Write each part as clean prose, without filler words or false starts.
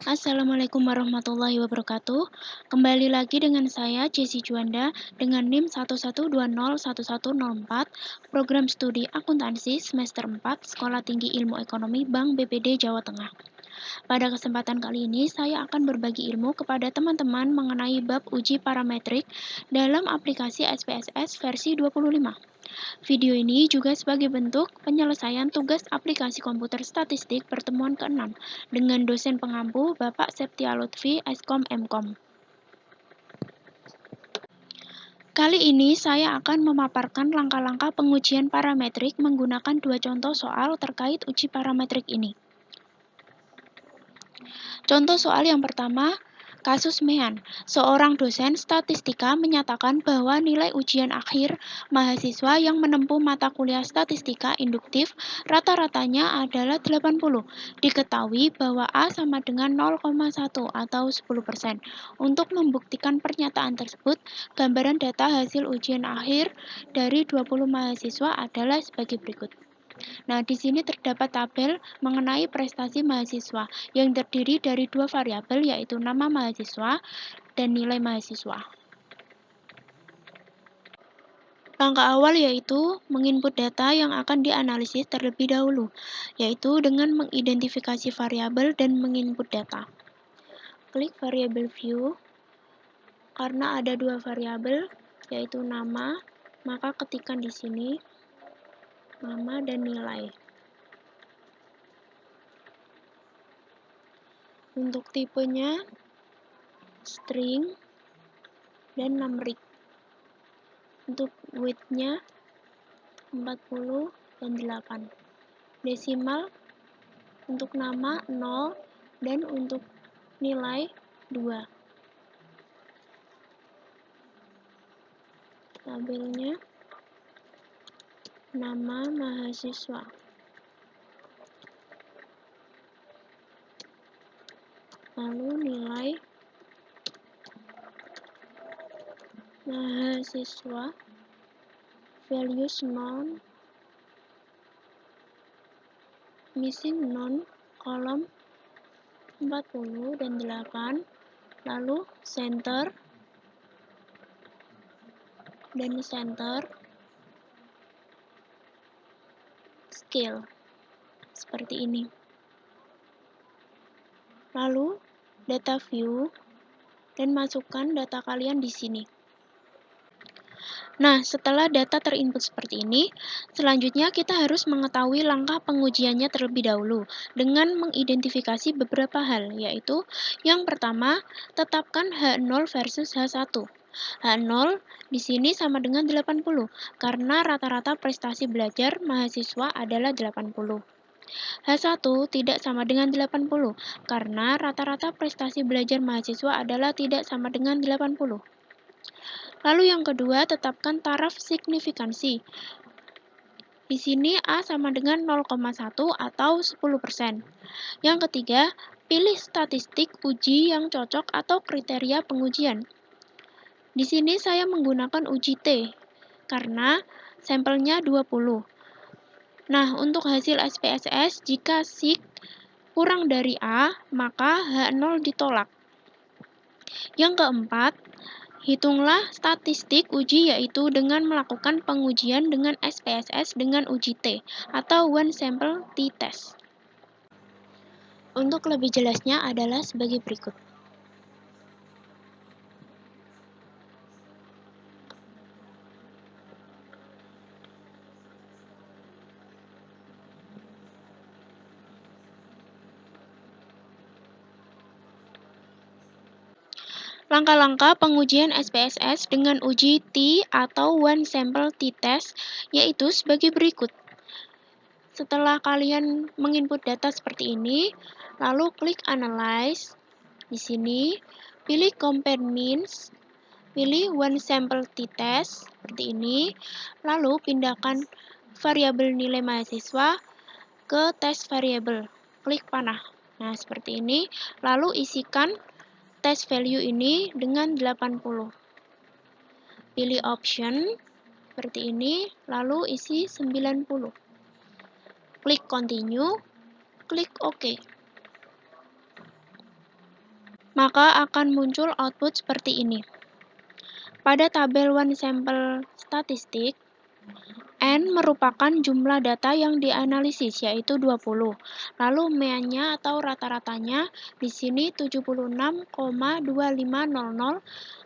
Assalamualaikum warahmatullahi wabarakatuh. Kembali lagi dengan saya Jessie Juanda dengan NIM 112011104, Program Studi Akuntansi Semester 4, Sekolah Tinggi Ilmu Ekonomi Bank BPD Jawa Tengah. Pada kesempatan kali ini saya akan berbagi ilmu kepada teman-teman mengenai bab uji parametrik dalam aplikasi SPSS versi 25. Video ini juga sebagai bentuk penyelesaian tugas aplikasi komputer statistik pertemuan ke-6 dengan dosen pengampu Bapak Septia Lutfi, Eskom Mkom. Kali ini saya akan memaparkan langkah-langkah pengujian parametrik menggunakan dua contoh soal terkait uji parametrik ini. Contoh soal yang pertama, kasus Mehan. Seorang dosen statistika menyatakan bahwa nilai ujian akhir mahasiswa yang menempuh mata kuliah statistika induktif rata-ratanya adalah 80. Diketahui bahwa A sama dengan 0,1 atau 10%. Untuk membuktikan pernyataan tersebut, gambaran data hasil ujian akhir dari 20 mahasiswa adalah sebagai berikut. Nah, di sini terdapat tabel mengenai prestasi mahasiswa yang terdiri dari dua variabel yaitu nama mahasiswa dan nilai mahasiswa. Langkah awal yaitu menginput data yang akan dianalisis terlebih dahulu, yaitu dengan mengidentifikasi variabel dan menginput data. Klik variabel view. Karena ada dua variabel yaitu nama, maka ketikkan di sini nama dan nilai. Untuk tipenya string dan numeric. Untuk width-nya 40 dan 8. Desimal untuk nama 0 dan untuk nilai 2. Tabelnya nama mahasiswa. Lalu nilai mahasiswa, values non, missing non, kolom 40 dan 8, lalu center dan center, scale, seperti ini. Lalu data view dan masukkan data kalian di sini. Nah, setelah data terinput seperti ini, selanjutnya kita harus mengetahui langkah pengujiannya terlebih dahulu dengan mengidentifikasi beberapa hal, yaitu yang pertama, tetapkan H0 versus H1. H0 di sini sama dengan 80 karena rata-rata prestasi belajar mahasiswa adalah 80. H1 tidak sama dengan 80 karena rata-rata prestasi belajar mahasiswa adalah tidak sama dengan 80. Lalu yang kedua, tetapkan taraf signifikansi. Di sini A sama dengan 0,1 atau 10%. Yang ketiga, pilih statistik uji yang cocok atau kriteria pengujian. Di sini saya menggunakan uji T karena sampelnya 20. Nah, untuk hasil SPSS, jika SIG kurang dari A, maka H0 ditolak. Yang keempat, hitunglah statistik uji yaitu dengan melakukan pengujian dengan SPSS dengan uji T atau one sample t-test. Untuk lebih jelasnya adalah sebagai berikut. Langkah-langkah pengujian SPSS dengan uji T atau one sample t-test yaitu sebagai berikut. Setelah kalian menginput data seperti ini, lalu klik Analyze. Di sini, pilih Compare Means, pilih One Sample T-Test, seperti ini. Lalu pindahkan variabel nilai mahasiswa ke test variable. Klik panah. Nah, seperti ini. Lalu isikan test value ini dengan 80. Pilih option, seperti ini. Lalu isi 90. Klik continue, klik OK. maka akan muncul output seperti ini. Pada tabel one sample statistik, N merupakan jumlah data yang dianalisis, yaitu 20. Lalu mean-nya atau rata-ratanya di sini 76,2500,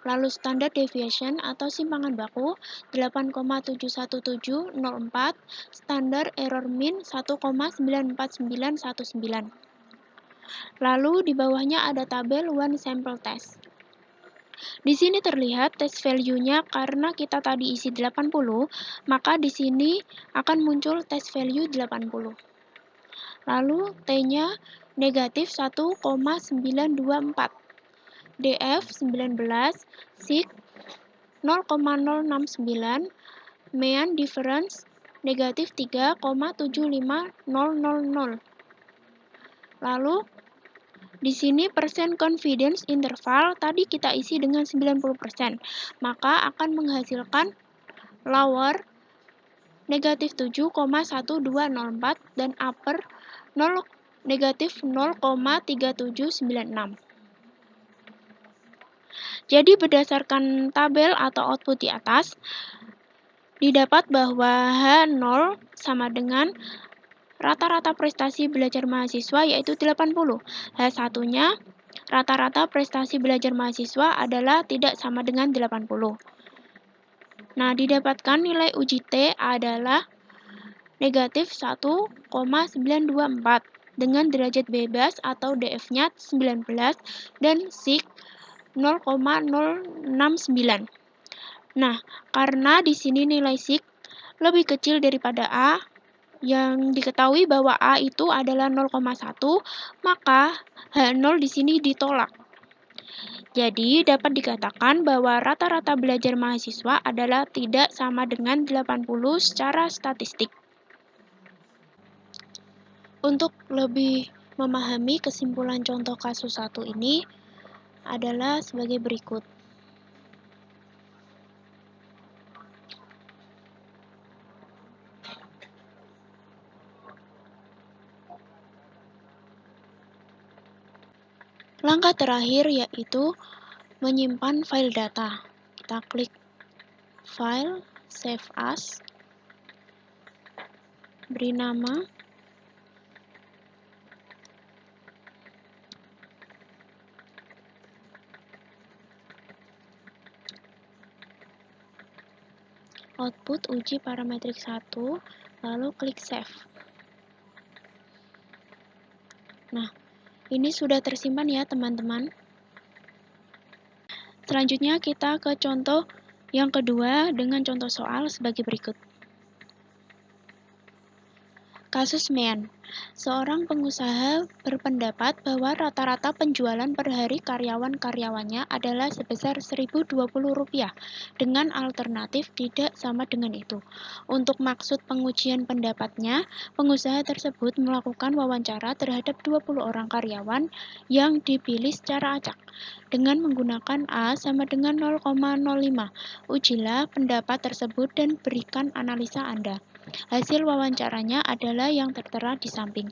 lalu standard deviation atau simpangan baku 8,71704, standar error mean 1,94919. Lalu di bawahnya ada tabel one sample test. Di sini terlihat test value-nya karena kita tadi isi 80, maka di sini akan muncul test value 80. Lalu T-nya negatif 1,924, DF 19, SIG 0,069, mean difference negatif 3,75000. Lalu di sini persen confidence interval tadi kita isi dengan 90%, maka akan menghasilkan lower negatif 7,1204 dan upper negatif 0,3796. Jadi berdasarkan tabel atau output di atas, didapat bahwa H0 sama dengan rata-rata prestasi belajar mahasiswa yaitu 80. H1-nya rata-rata prestasi belajar mahasiswa adalah tidak sama dengan 80. Nah, didapatkan nilai uji T adalah negatif 1,924 dengan derajat bebas atau DF-nya 19 dan SIG 0,069. Nah, karena di sini nilai SIG lebih kecil daripada A, yang diketahui bahwa A itu adalah 0,1, maka H0 di sini ditolak. Jadi, dapat dikatakan bahwa rata-rata belajar mahasiswa adalah tidak sama dengan 80 secara statistik. Untuk lebih memahami kesimpulan contoh kasus 1 ini adalah sebagai berikut. Langkah terakhir yaitu menyimpan file data. Kita klik File, Save As, beri nama, output uji parametrik 1, lalu klik Save. Nah, ini sudah tersimpan ya teman-teman. Selanjutnya kita ke contoh yang kedua dengan contoh soal sebagai berikut. Kasus MEAN. Seorang pengusaha berpendapat bahwa rata-rata penjualan per hari karyawan-karyawannya adalah sebesar Rp1.020, dengan alternatif tidak sama dengan itu. Untuk maksud pengujian pendapatnya, pengusaha tersebut melakukan wawancara terhadap 20 orang karyawan yang dipilih secara acak, dengan menggunakan A sama dengan 0,05. Ujilah pendapat tersebut dan berikan analisa Anda. Hasil wawancaranya adalah yang tertera di samping.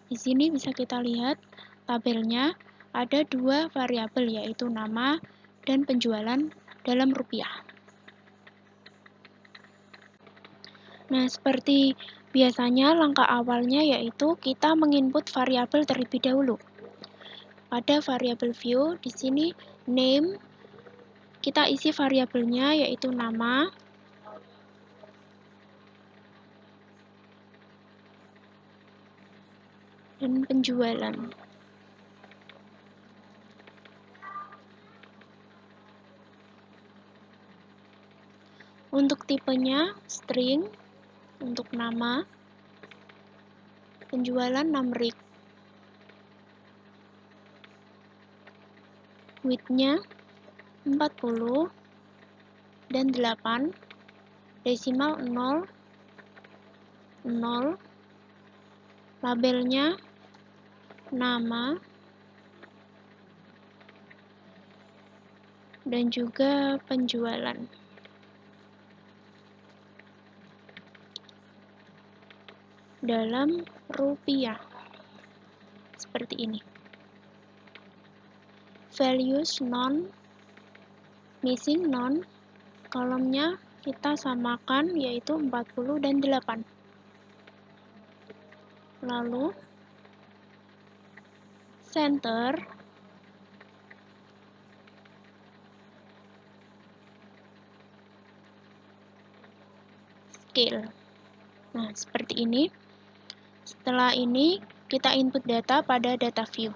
Di sini bisa kita lihat tabelnya ada dua variabel yaitu nama dan penjualan dalam rupiah. Nah, seperti biasanya langkah awalnya yaitu kita menginput variabel terlebih dahulu. Pada variabel view di sini name kita isi variabelnya yaitu nama. Dan penjualan. Untuk tipenya string, untuk nama, penjualan numeric, width-nya 40 dan 8, desimal 0, 0, labelnya nama, dan juga penjualan. Dalam rupiah. Seperti ini. values none, missing none, kolomnya kita samakan yaitu 40 dan 8. Lalu center scale. Nah, seperti ini. Setelah ini, kita input data pada data view.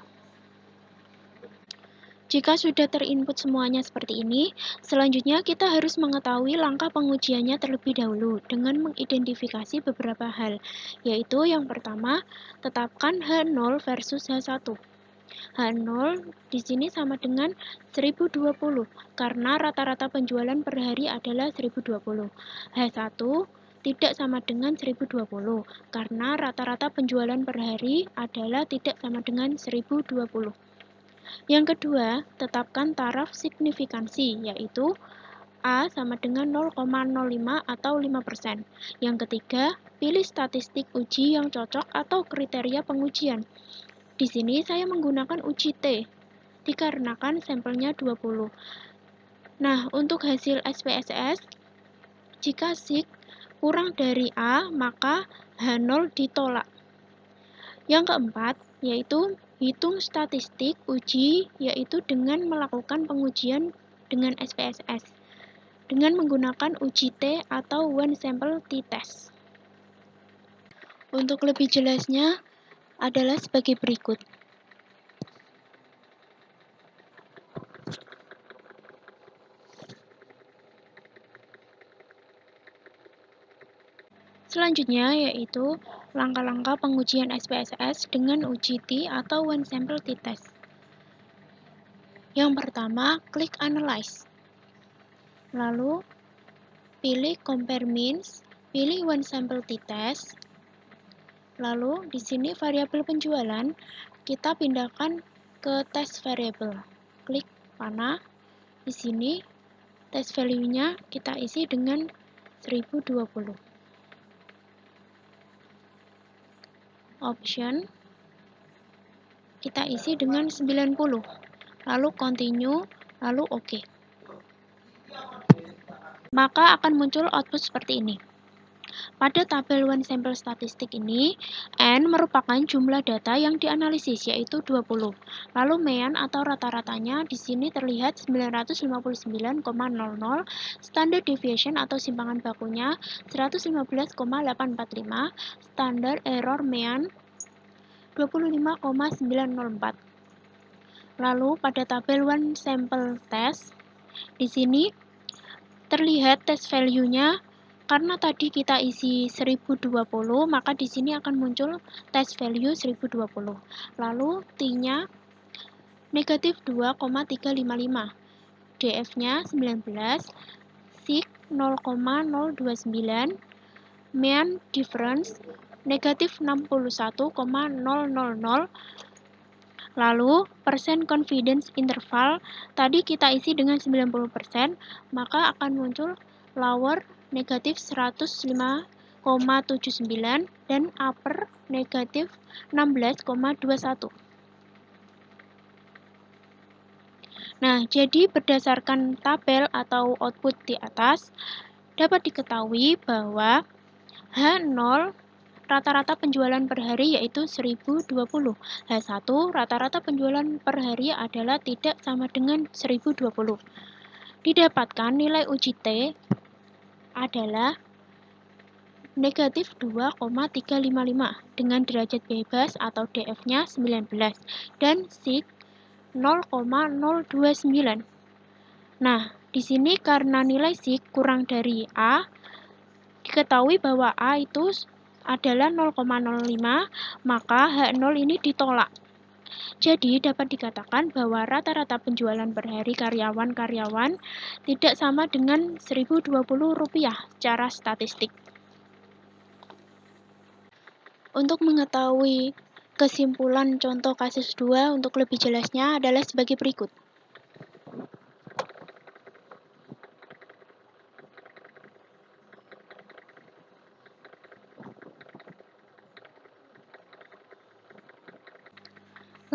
Jika sudah terinput semuanya seperti ini, selanjutnya kita harus mengetahui langkah pengujiannya terlebih dahulu dengan mengidentifikasi beberapa hal, yaitu yang pertama, tetapkan H0 versus H1. H0 di sini sama dengan 1020 karena rata-rata penjualan per hari adalah 1020. H1 tidak sama dengan 1020 karena rata-rata penjualan per hari adalah tidak sama dengan 1020. Yang kedua, tetapkan taraf signifikansi yaitu A sama dengan 0,05 atau 5%. Yang ketiga, pilih statistik uji yang cocok atau kriteria pengujian. Di sini saya menggunakan uji T, dikarenakan sampelnya 20. Nah, untuk hasil SPSS, jika SIG kurang dari A, maka H0 ditolak. Yang keempat, yaitu hitung statistik uji, yaitu dengan melakukan pengujian dengan SPSS, dengan menggunakan uji T atau one sample t-test. Untuk lebih jelasnya adalah sebagai berikut. Selanjutnya yaitu langkah-langkah pengujian SPSS dengan uji T atau one sample t-test. Yang pertama, klik Analyze. Lalu, pilih Compare Means, pilih one sample t-test. Lalu, di sini variabel penjualan, kita pindahkan ke test variable. Klik panah. Di sini, test value-nya kita isi dengan 1020. Option kita isi dengan 90, lalu continue, lalu OK. Maka akan muncul output seperti ini. Pada tabel one sample statistik ini, N merupakan jumlah data yang dianalisis, yaitu 20. Lalu mean atau rata-ratanya di sini terlihat 959,00, standard deviation atau simpangan bakunya 115,845, standar error mean 25,904. Lalu pada tabel one sample test, di sini terlihat test value-nya karena tadi kita isi 1020, maka di sini akan muncul test value 1020. Lalu T-nya negatif 2,355, DF-nya 19, SIG 0,029, mean difference negatif 61,000. Lalu, persen confidence interval, tadi kita isi dengan 90%, maka akan muncul lower negatif 105,79 dan upper negatif 16,21. Nah, jadi berdasarkan tabel atau output di atas, dapat diketahui bahwa H0 rata-rata penjualan per hari yaitu 1020. H1 rata-rata penjualan per hari adalah tidak sama dengan 1020. Didapatkan nilai uji T adalah negatif 2,355 dengan derajat bebas atau DF-nya 19 dan SIG 0,029. Nah, di sini karena nilai SIG kurang dari A, diketahui bahwa A itu adalah 0,05, maka H0 ini ditolak. Jadi dapat dikatakan bahwa rata-rata penjualan per hari karyawan-karyawan tidak sama dengan Rp1.020 secara statistik. Untuk mengetahui kesimpulan contoh kasus 2 untuk lebih jelasnya adalah sebagai berikut.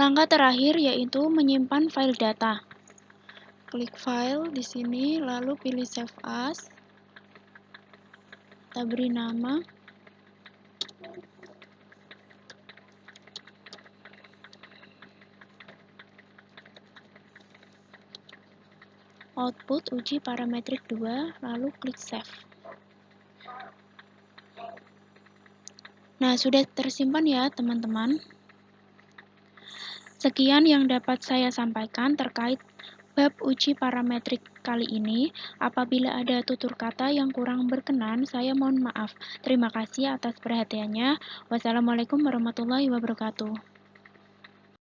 Langkah terakhir yaitu menyimpan file data. Klik file di sini, lalu pilih Save As. Kita beri nama. Output uji parametrik 2, lalu klik Save. Nah, sudah tersimpan ya teman-teman. Sekian yang dapat saya sampaikan terkait bab uji parametrik kali ini. Apabila ada tutur kata yang kurang berkenan, saya mohon maaf. Terima kasih atas perhatiannya. Wassalamualaikum warahmatullahi wabarakatuh.